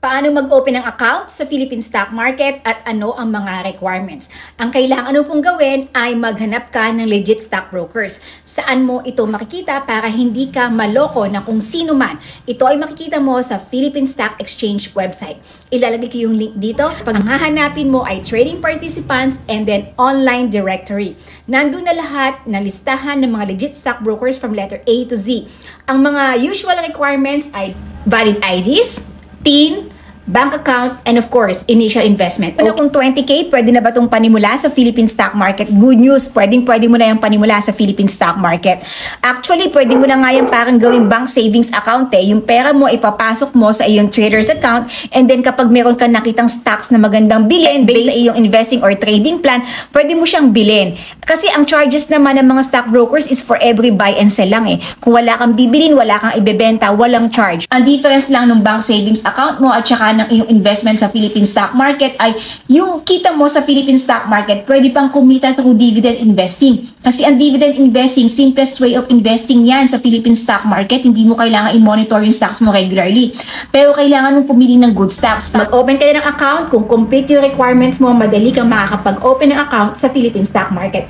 Paano mag-open ng account sa Philippine Stock Market at ano ang mga requirements? Ang kailangan mo pong gawin ay maghanap ka ng legit stockbrokers. Saan mo ito makikita para hindi ka maloko na kung sino man? Ito ay makikita mo sa Philippine Stock Exchange website. Ilalagay ko yung link dito. Pag hahanapin mo ay trading participants and then online directory. Nandun na lahat na listahan ng mga legit stockbrokers from letter A to Z. Ang mga usual requirements ay valid IDs, TIN, bank account, and of course, initial investment. Ano kung 20K, pwede na ba itong panimula sa Philippine Stock Market? Good news, pwede mo na yung panimula sa Philippine Stock Market. Actually, pwede mo na nga yung parang gawing bank savings account eh. Yung pera mo, ipapasok mo sa iyong trader's account, and then kapag meron ka nakitang stocks na magandang bilhin based sa iyong investing or trading plan, pwede mo siyang bilhin. Kasi ang charges naman ng mga stockbrokers is for every buy and sell lang eh. Kung wala kang bibilin, wala kang ibebenta, walang charge. Ang difference lang ng bank savings account mo at saka ng iyong investment sa Philippine Stock Market ay yung kita mo sa Philippine Stock Market pwede pang kumita through dividend investing. Kasi ang dividend investing, simplest way of investing yan sa Philippine Stock Market. Hindi mo kailangan i-monitor yung stocks mo regularly. Pero kailangan mong pumili ng good stocks. Mag-open ka ng account, kung complete yung requirements mo, madali kang makakapag-open ng account sa Philippine Stock Market.